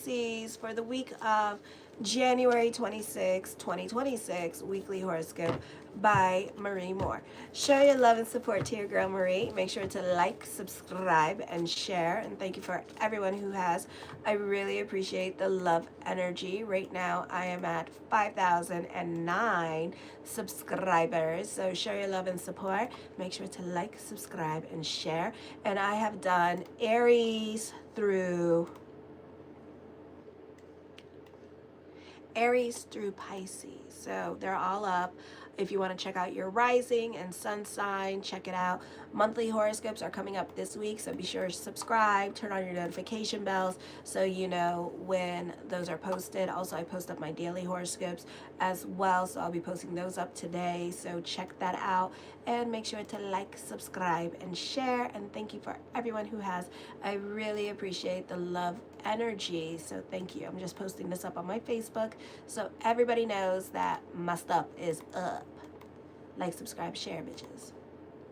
Pisces for the week of January 26, 2026, weekly horoscope by Marie Moore. Show your love and support to your girl Marie. Make sure to like, subscribe, and share. And thank you for everyone who has. I really appreciate the love energy. Right now, I am at 5,009 subscribers. So show your love and support. Make sure to like, subscribe, and share. And I have done Aries through Pisces. So they're all up. If you want to check out your rising and sun sign, check it out. Monthly horoscopes are coming up this week, so be sure to subscribe, turn on your notification bells so you know when those are posted. Also, I post up my daily horoscopes as well, so I'll be posting those up today. So check that out and make sure to like, subscribe, and share. And thank you for everyone who has. I really appreciate the love energy, so thank you. I'm just posting this up on my Facebook so everybody knows that my stuff is up. Like, subscribe, share, bitches.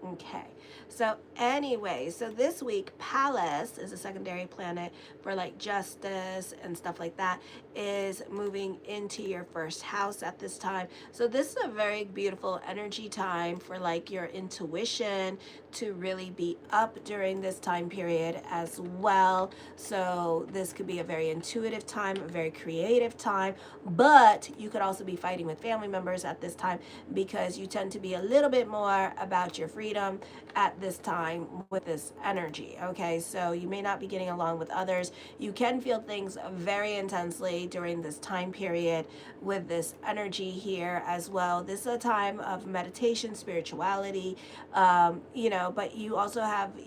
Okay, so anyway, so this week Pallas is a secondary planet for like justice and stuff like that, is moving into your first house at this time. So this is a very beautiful energy time for like your intuition to really be up during this time period as well. So this could be a very intuitive time, a very creative time, but you could also be fighting with family members at this time because you tend to be a little bit more about your freedom at this time with this energy. Okay, so you may not be getting along with others. You can feel things very intensely during this time period with this energy here as well. This is a time of meditation, spirituality, but you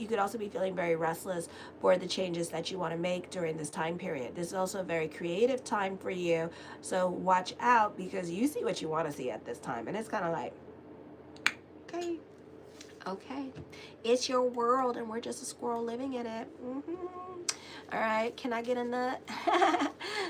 could also be feeling very restless for the changes that you want to make during this time period. This is also a very creative time for you, so watch out because you see what you want to see at this time, and it's kind of like, okay, it's your world and we're just a squirrel living in it. All right, can I get a nut?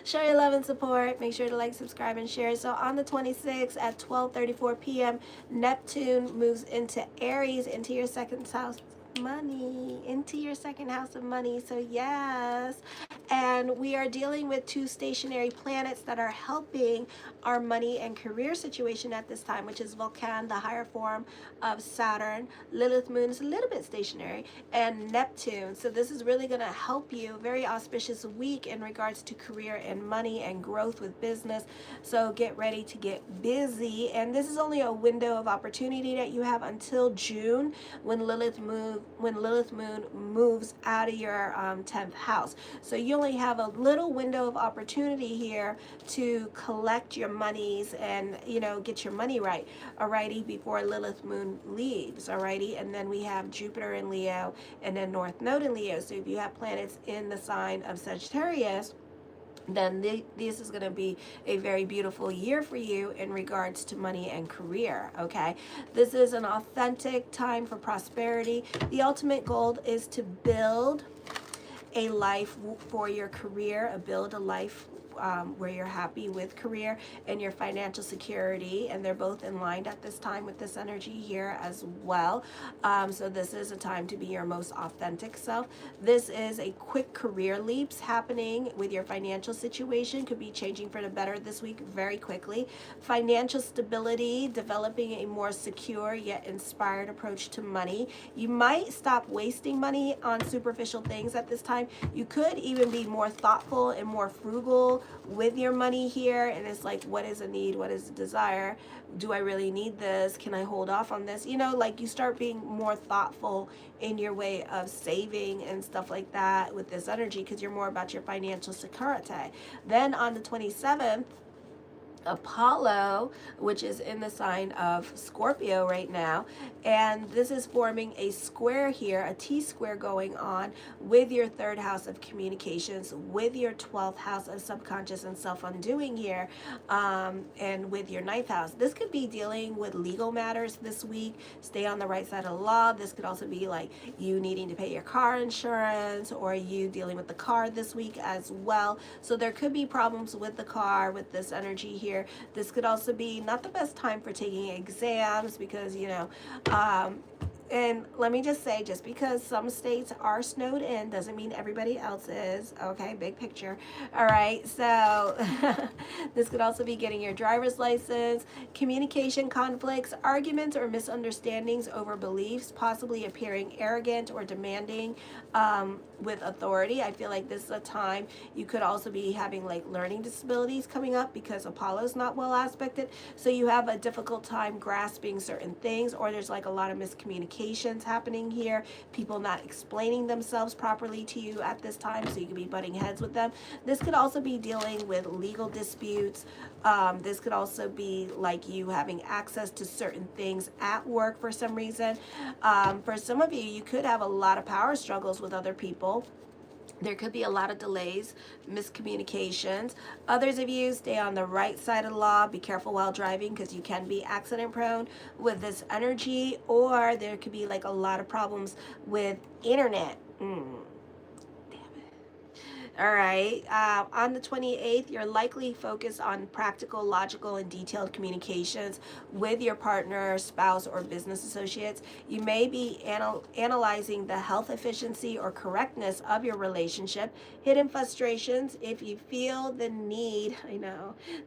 Show your love and support. Make sure to like, subscribe, and share. So on the 26th at 12:34 p.m., Neptune moves into Aries, into your second house money, into your second house of money. So yes, and we are dealing with two stationary planets that are helping our money and career situation at this time, which is Vulcan, the higher form of Saturn. Lilith moon is a little bit stationary, and Neptune. So this is really going to help you. Very auspicious week in regards to career and money and growth with business. So get ready to get busy. And this is only a window of opportunity that you have until June when Lilith moon moves out of your 10th house. So you only have a little window of opportunity here to collect your monies and get your money right, alrighty, before Lilith moon leaves, alrighty. And then we have Jupiter in Leo and then North Node in Leo. So if you have planets in the sign of Sagittarius, then this is going to be a very beautiful year for you in regards to money and career. Okay, this is an authentic time for prosperity. The ultimate goal is to build a life for your career, build a life where you're happy with career and your financial security, and they're both in line at this time with this energy here as well. So this is a time to be your most authentic self. This is a quick career leaps happening with your financial situation, could be changing for the better this week very quickly. Financial stability, developing a more secure yet inspired approach to money. You might stop wasting money on superficial things at this time. You could even be more thoughtful and more frugal with your money here, and it's like, what is a need, what is a desire, do I really need this, can I hold off on this, like you start being more thoughtful in your way of saving and stuff like that with this energy because you're more about your financial security. Then on the 27th, Apollo, which is in the sign of Scorpio right now, and this is forming a square here, a T-square going on with your third house of communications, with your 12th house of subconscious and self-undoing here, and with your 9th house. This could be dealing with legal matters this week. Stay on the right side of the law. This could also be like you needing to pay your car insurance, or you dealing with the car this week as well. So there could be problems with the car with this energy here. This could also be not the best time for taking exams because And let me just say, just because some states are snowed in doesn't mean everybody else is. Okay, big picture. All right, so this could also be getting your driver's license, communication conflicts, arguments or misunderstandings over beliefs, possibly appearing arrogant or demanding with authority. I feel like this is a time you could also be having like learning disabilities coming up because Apollo's not well aspected. So you have a difficult time grasping certain things, or there's like a lot of miscommunications happening here, people not explaining themselves properly to you at this time, so you could be butting heads with them. This could also be dealing with legal disputes. This could also be like you having access to certain things at work for some reason. For some of you, you could have a lot of power struggles with other people. There could be a lot of delays, miscommunications. Others of you stay on the right side of the law. Be careful while driving because you can be accident prone with this energy, or there could be like a lot of problems with internet. All right. On the 28th, you're likely focused on practical, logical, and detailed communications with your partner, spouse, or business associates. You may be analyzing the health efficiency or correctness of your relationship, hidden frustrations. If you feel the need,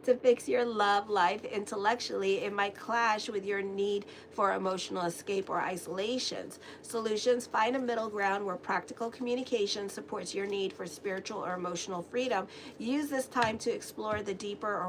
to fix your love life intellectually, it might clash with your need for emotional escape or isolations. Solutions: find a middle ground where practical communication supports your need for spiritual or emotional freedom. Use this time to explore the deeper or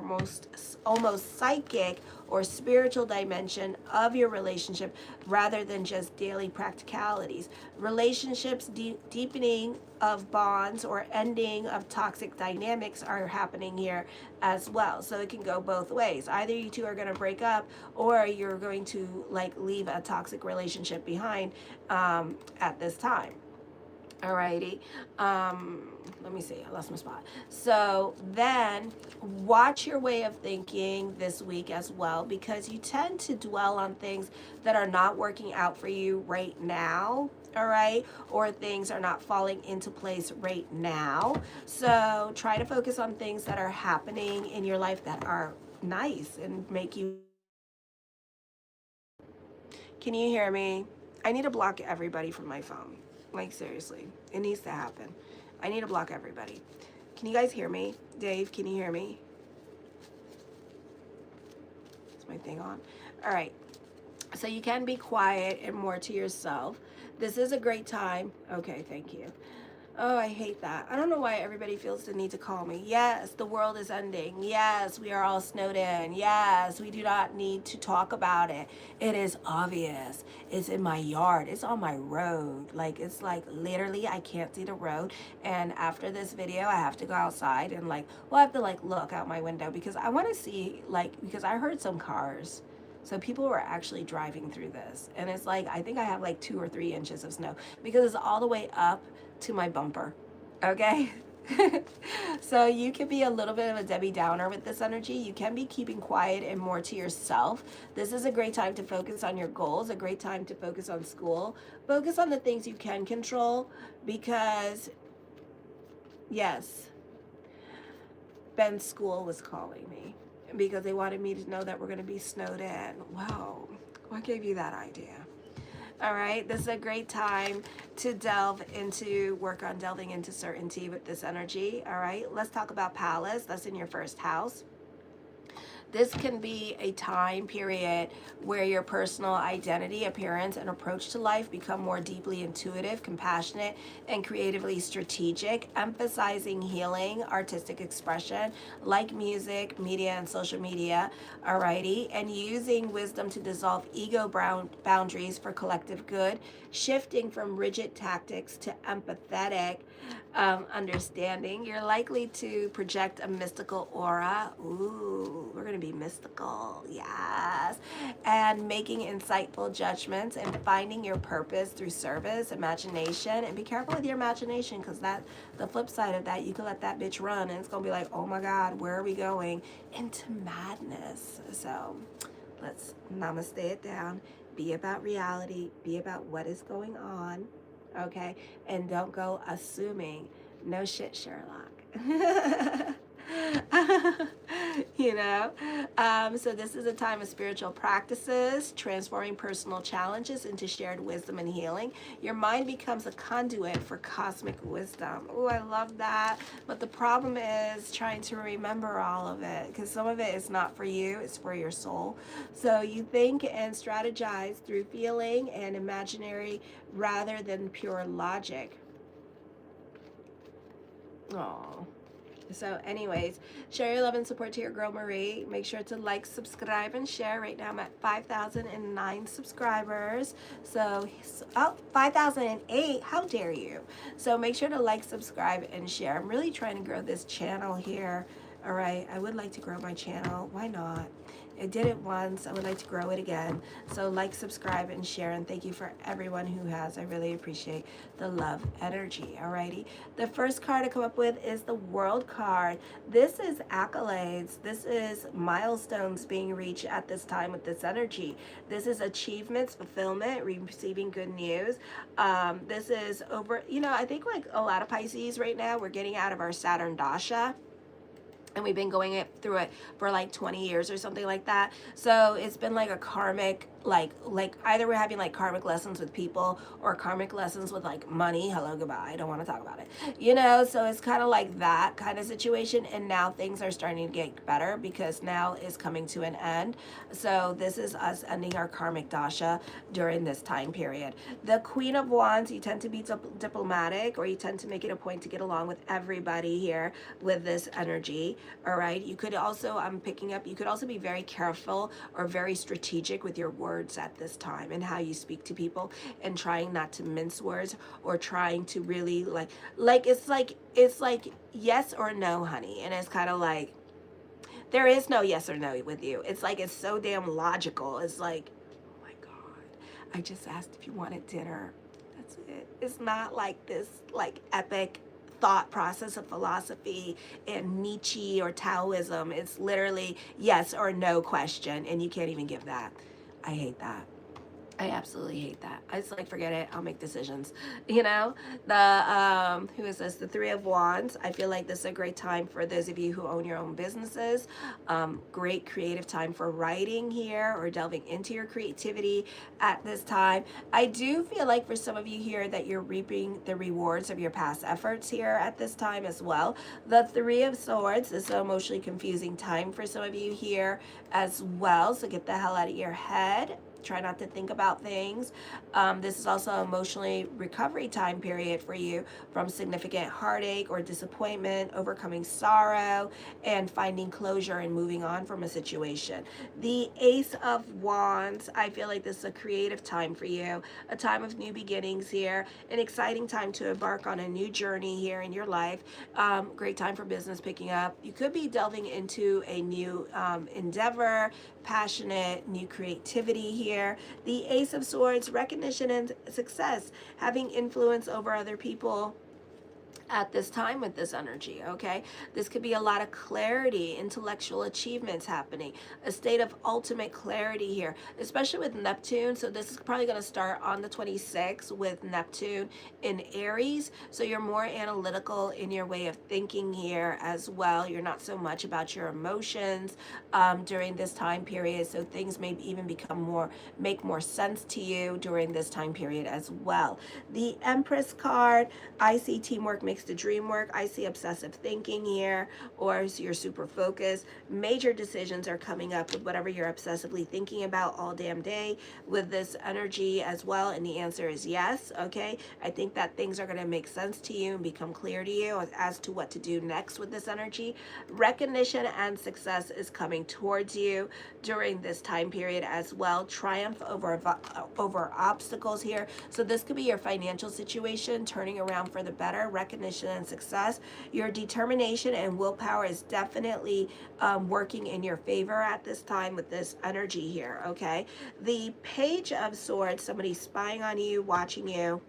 almost psychic or spiritual dimension of your relationship rather than just daily practicalities. Relationships deepening of bonds or ending of toxic dynamics are happening here as well. So it can go both ways. Either you two are going to break up, or you're going to like leave a toxic relationship behind at this time. Alrighty. Let me see. I lost my spot. So then watch your way of thinking this week as well, because you tend to dwell on things that are not working out for you right now. All right. Or things are not falling into place right now. So try to focus on things that are happening in your life that are nice and make you. Can you hear me? I need to block everybody from my phone. Like, seriously, it needs to happen. I need to block everybody. Can you guys hear me? Dave, can you hear me? Is my thing on? All right. So you can be quiet and more to yourself. This is a great time. Okay, thank you. Oh, I hate that. I don't know why everybody feels the need to call me. Yes, the world is ending. Yes, we are all snowed in. Yes, we do not need to talk about it. It is obvious. It's in my yard. It's on my road. Like, it's like literally I can't see the road. And after this video, I have to go outside and I have to look out my window because I want to see because I heard some cars. So people were actually driving through this. And it's I think I have 2 or 3 inches of snow because it's all the way up to my bumper. Okay. So you can be a little bit of a Debbie Downer with this energy. You can be keeping quiet and more to yourself. This is a great time to focus on your goals, a great time to focus on school, focus on the things you can control, because yes, Ben's school was calling me because they wanted me to know that we're going to be snowed in. Wow, what gave you that idea? All right, this is a great time to work on delving into certainty with this energy. All right, let's talk about Palace. That's in your first house. This can be a time period where your personal identity, appearance, and approach to life become more deeply intuitive, compassionate, and creatively strategic, emphasizing healing, artistic expression, like music, media, and social media, alrighty, and using wisdom to dissolve ego boundaries for collective good, shifting from rigid tactics to empathetic understanding. You're likely to project a mystical aura. Ooh, we're going to be mystical. Yes. And making insightful judgments and finding your purpose through service, imagination. And be careful with your imagination, because the flip side of that, you can let that bitch run and it's going to be like, oh my God, where are we going? Into madness. So let's namaste it down. Be about reality. Be about what is going on. Okay, and don't go assuming. No shit, Sherlock. you know. So this is a time of spiritual practices, transforming personal challenges into shared wisdom and healing. Your mind becomes a conduit for cosmic wisdom. Oh, I love that. But the problem is trying to remember all of it, because some of it is not for you, it's for your soul. So you think and strategize through feeling and imaginary rather than pure logic. Oh. So anyways, share your love and support to your girl Marie. Make sure to like, subscribe, and share. Right now I'm at 5,009 subscribers. So, oh, 5,008. How dare you? So make sure to like, subscribe, and share. I'm really trying to grow this channel here. All right, I would like to grow my channel. Why not? I did it once. I would like to grow it again. So like, subscribe, and share. And thank you for everyone who has. I really appreciate the love energy. Alrighty. The first card to come up with is the World card. This is accolades. This is milestones being reached at this time with this energy. This is achievements, fulfillment, receiving good news. This is over, you know, I think like a lot of Pisces right now, we're getting out of our Saturn Dasha. And we've been going through it for like 20 years or something like that. So it's been like a karmic, like either we're having like karmic lessons with people or karmic lessons with like money. Hello, goodbye. I don't want to talk about it. You know, so it's kind of like that kind of situation. And now things are starting to get better because now is coming to an end. So this is us ending our karmic dasha during this time period. The Queen of Wands, you tend to be diplomatic, or you tend to make it a point to get along with everybody here with this energy. All right, you could also, I'm picking up, you could also be very careful or very strategic with your words at this time and how you speak to people, and trying not to mince words, or trying to really it's like yes or no, honey. And it's kind of like there is no yes or no with you. It's like it's so damn logical. It's like, oh my God, I just asked if you wanted dinner. That's it. It's not like this like epic thought process of philosophy and Nietzsche or Taoism. It's literally yes or no question, and you can't even give that. I hate that. I absolutely hate that. I just like, forget it. I'll make decisions. You know, the who is this? The Three of Wands. I feel like this is a great time for those of you who own your own businesses. Great creative time for writing here, or delving into your creativity at this time. I do feel like for some of you here that you're reaping the rewards of your past efforts here at this time as well. The Three of Swords. This is an emotionally confusing time for some of you here as well. So get the hell out of your head. Try not to think about things. This is also an emotionally recovery time period for you from significant heartache or disappointment, overcoming sorrow, and finding closure and moving on from a situation. The Ace of Wands, I feel like this is a creative time for you, a time of new beginnings here, an exciting time to embark on a new journey here in your life. Great time for business picking up. You could be delving into a new endeavor, passionate, new creativity here. The Ace of Swords, recognition and success, having influence over other people at this time with this energy. Okay, this could be a lot of clarity, intellectual achievements happening, a state of ultimate clarity here, especially with Neptune. So this is probably going to start on the 26th with Neptune in Aries. So you're more analytical in your way of thinking here as well. You're not so much about your emotions during this time period. So things may even make more sense to you during this time period as well. The Empress card, I see teamwork makes the dream work. I see obsessive thinking here, or you're super focused. Major decisions are coming up with whatever you're obsessively thinking about all damn day with this energy as well. And the answer is yes. Okay, I think that things are going to make sense to you and become clear to you as to what to do next with this energy. Recognition and success is coming towards you during this time period as well. Triumph over obstacles here. So this could be your financial situation turning around for the better. Recognition and success. Your determination and willpower is definitely working in your favor at this time with this energy here. Okay, the Page of Swords, somebody spying on you, watching you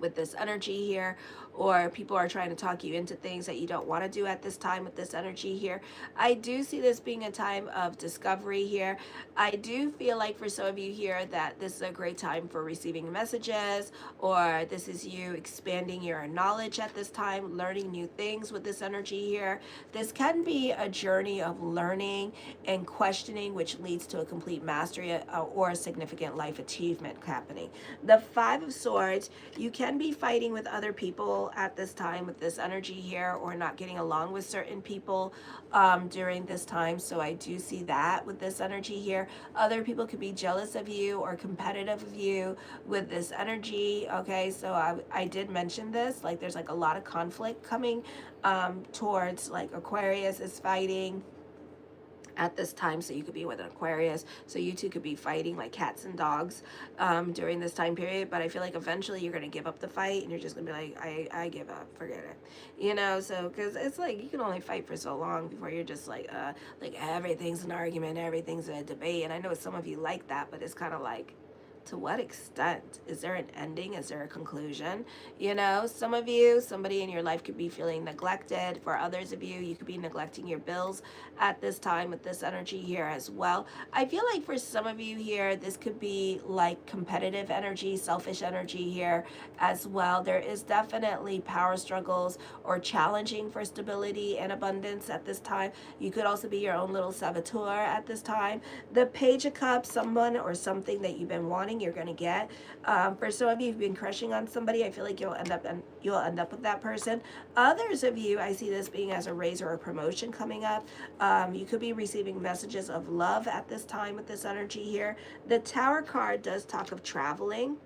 with this energy here, or people are trying to talk you into things that you don't want to do at this time with this energy here. I do see this being a time of discovery here. I do feel like for some of you here that this is a great time for receiving messages, or this is you expanding your knowledge at this time, learning new things with this energy here. This can be a journey of learning and questioning, which leads to a complete mastery or a significant life achievement happening. The Five of Swords, you can be fighting with other people at this time with this energy here, or not getting along with certain people during this time. So I do see that with this energy here. Other people could be jealous of you or competitive of you with this energy. Okay, so I did mention this, like there's like a lot of conflict coming towards, like Aquarius is fighting at this time, so you could be with an Aquarius, so you two could be fighting like cats and dogs during this time period. But I feel like eventually you're gonna give up the fight and you're just gonna be like, I give up, forget it, you know. So because it's like you can only fight for so long before you're just like everything's an argument, everything's a debate. And I know some of you like that, but it's kind of like, to what extent? Is there an ending? Is there a conclusion? You know, some of you, somebody in your life could be feeling neglected. For others of you, you could be neglecting your bills at this time with this energy here as well. I feel like for some of you here, this could be like competitive energy, selfish energy here as well. There is definitely power struggles or challenging for stability and abundance at this time. You could also be your own little saboteur at this time. The Page of Cups, someone or something that you've been wanting, you're going to get. For some of you who've been crushing on somebody, I feel like you'll end up with that person. Others of you, I see this being as a raise or a promotion coming up. You could be receiving messages of love at this time with this energy here. The Tower card does talk of traveling,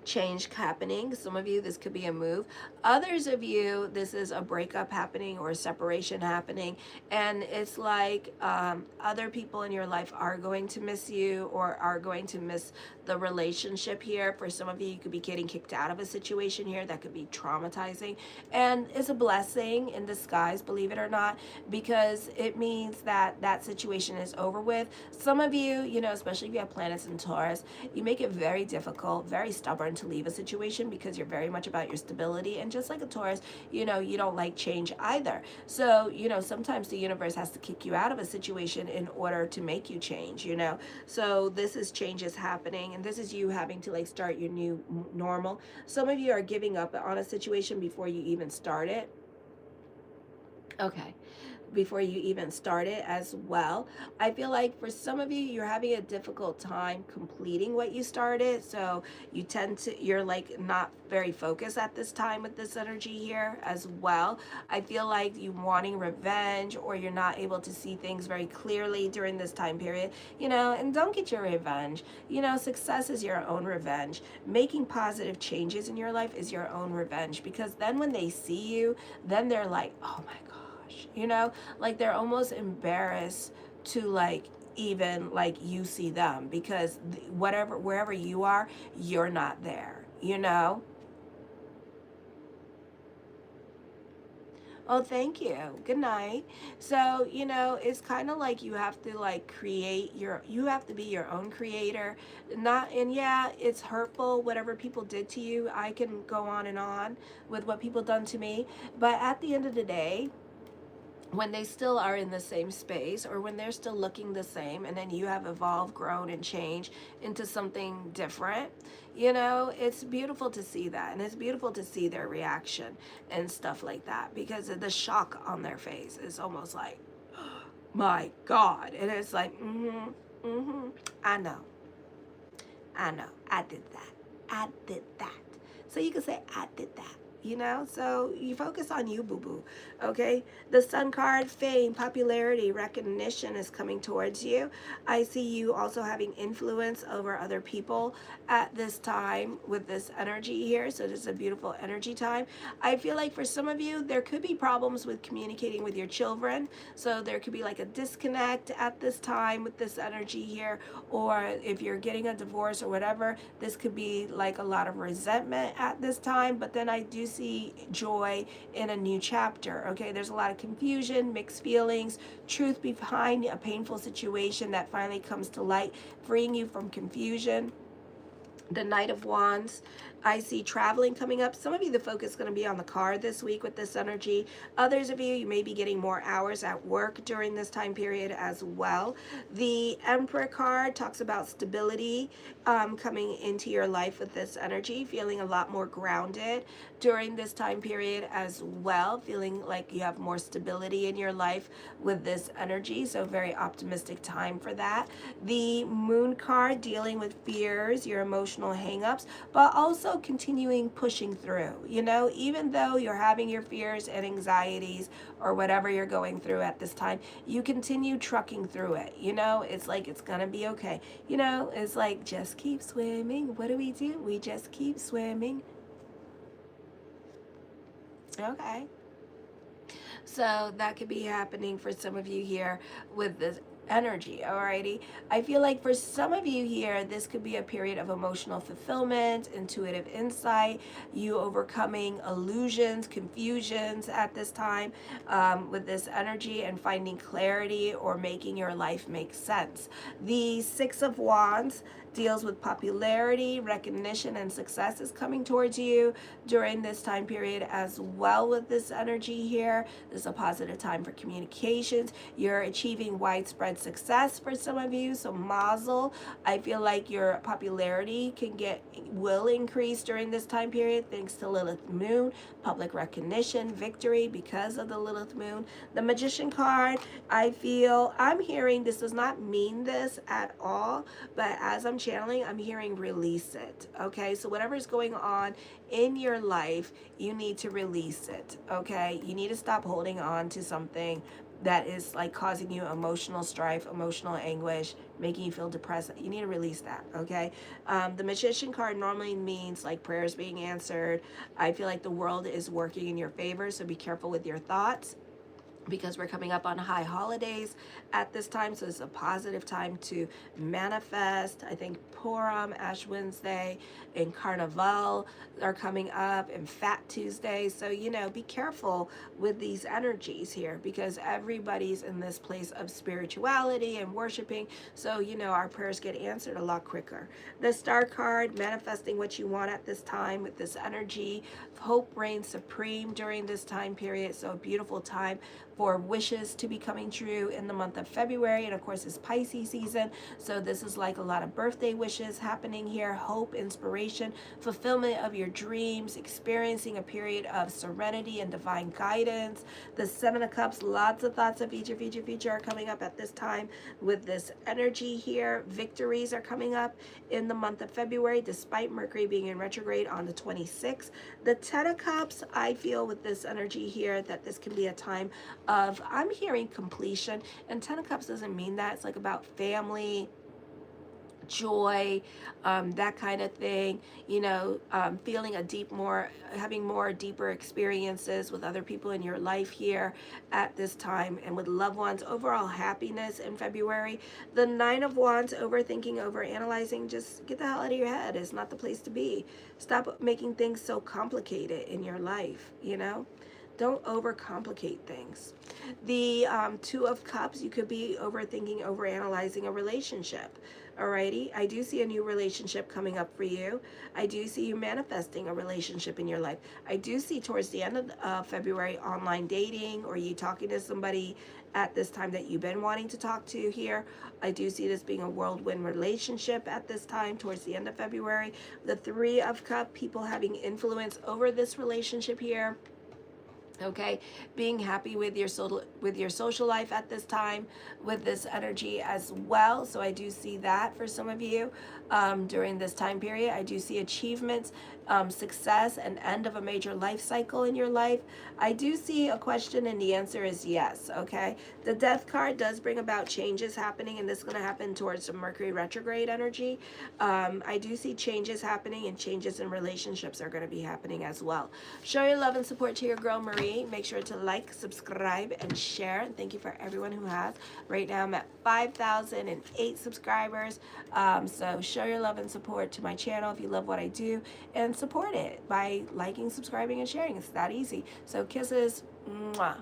change happening. Some of you, this could be a move. Others of you, this is a breakup happening or a separation happening. And it's like other people in your life are going to miss you or are going to miss the relationship here. For some of you, you could be getting kicked out of a situation here that could be traumatizing. And it's a blessing in disguise, believe it or not, because it means that that situation is over with. Some of you, you know, especially if you have planets in Taurus, you make it very difficult, very stubborn to leave a situation because you're very much about your stability. And just like a Taurus, you know, you don't like change either. So, you know, sometimes the universe has to kick you out of a situation in order to make you change, you know. So this is changes happening, and this is you having to like start your new normal. Some of you are giving up on a situation before you even start it. Okay, before you even start it as well. I feel like for some of you, you're having a difficult time completing what you started. So you tend to, you're like not very focused at this time with this energy here as well. I feel like you wanting revenge, or you're not able to see things very clearly during this time period, you know. And don't get your revenge. You know, success is your own revenge. Making positive changes in your life is your own revenge, because then when they see you, then they're like, oh my God. You know, like they're almost embarrassed to like even like you see them, because wherever you are, you're not there, you know. Oh, thank you. Good night. So, you know, it's kind of like you have to like you have to be your own creator. Not, and yeah, it's hurtful, whatever people did to you. I can go on and on with what people done to me. But at the end of the day, when they still are in the same space, or when they're still looking the same, and then you have evolved, grown, and changed into something different, you know, it's beautiful to see that. And it's beautiful to see their reaction and stuff like that, because the shock on their face is almost like, oh, my God. And it's like, I know, I did that. So you can say, I did that. You know, so you focus on you, boo-boo, okay? The Sun card, fame, popularity, recognition is coming towards you. I see you also having influence over other people at this time with this energy here. So this is a beautiful energy time. I feel like for some of you, there could be problems with communicating with your children. So there could be like a disconnect at this time with this energy here. Or if you're getting a divorce or whatever, this could be like a lot of resentment at this time. But then I do see joy in a new chapter. Okay, there's a lot of confusion, mixed feelings, truth behind a painful situation that finally comes to light, freeing you from confusion. The Knight of Wands, I see traveling coming up. Some of you, the focus is going to be on the car this week with this energy. Others of you, you may be getting more hours at work during this time period as well. The Emperor card talks about stability coming into your life with this energy, feeling a lot more grounded during this time period as well, feeling like you have more stability in your life with this energy. So very optimistic time for that. The Moon card, dealing with fears, your emotional hangups, but also continuing pushing through. You know, even though you're having your fears and anxieties or whatever you're going through at this time, you continue trucking through it. You know, it's like it's gonna be okay. You know, it's like just keep swimming. What do? We just keep swimming. Okay. So that could be happening for some of you here with this energy. Alrighty, I feel like for some of you here, this could be a period of emotional fulfillment, intuitive insight, you overcoming illusions, confusions at this time with this energy, and finding clarity or making your life make sense. The Six of Wands deals with popularity, recognition, and success is coming towards you during this time period as well with this energy here. This is a positive time for communications. You're achieving widespread success for some of you, so mazel. I feel like your popularity will increase during this time period thanks to Lilith Moon, public recognition, victory because of the Lilith Moon. The Magician card, I'm hearing, this does not mean this at all, but as I'm channeling, I'm hearing release it. Okay, so whatever is going on in your life, you need to release it. Okay, you need to stop holding on to something that is like causing you emotional strife, emotional anguish, making you feel depressed. You need to release that. Okay, the Magician card normally means like prayers being answered. I feel like the world is working in your favor, so be careful with your thoughts, because we're coming up on high holidays at this time, so it's a positive time to manifest. I think Purim, Ash Wednesday, and Carnival are coming up, and Fat Tuesday. So, you know, be careful with these energies here, because everybody's in this place of spirituality and worshiping. So, you know, our prayers get answered a lot quicker. The Star card, manifesting what you want at this time with this energy. Hope reigns supreme during this time period. So a beautiful time for wishes to be coming true in the month of February. And of course, it's Pisces season, so this is like a lot of birthday wishes happening here. Hope, inspiration, fulfillment of your dreams, experiencing a period of serenity and divine guidance. The Seven of Cups, lots of thoughts of future are coming up at this time with this energy here. Victories are coming up in the month of February, despite Mercury being in retrograde on the 26th. The Ten of Cups, I feel with this energy here that this can be a time of, I'm hearing completion, and Ten of Cups doesn't mean that. It's like about family, joy, that kind of thing, you know, feeling having more deeper experiences with other people in your life here at this time, and with loved ones, overall happiness in February. The Nine of Wands, overthinking, overanalyzing, just get the hell out of your head. It's not the place to be. Stop making things so complicated in your life, you know. Don't overcomplicate things. The Two of Cups, you could be overthinking, overanalyzing a relationship. Alrighty, I do see a new relationship coming up for you. I do see you manifesting a relationship in your life. I do see towards the end of February online dating, or you talking to somebody at this time that you've been wanting to talk to here. I do see this being a whirlwind relationship at this time towards the end of February. The Three of Cups, people having influence over this relationship here. Okay, being happy with your social life at this time with this energy as well. So I do see that for some of you during this time period. I do see achievements, success, and end of a major life cycle in your life. I do see a question, and the answer is yes. Okay, the Death card does bring about changes happening, and this is going to happen towards the Mercury retrograde energy. I do see changes happening, and changes in relationships are going to be happening as well. Show your love and support to your girl Marie. Make sure to like, subscribe, and share. And thank you for everyone who has. Right now I'm at 5,008 subscribers. So show your love and support to my channel if you love what I do, and support it by liking, subscribing, and sharing. It's that easy. So kisses. Mwah.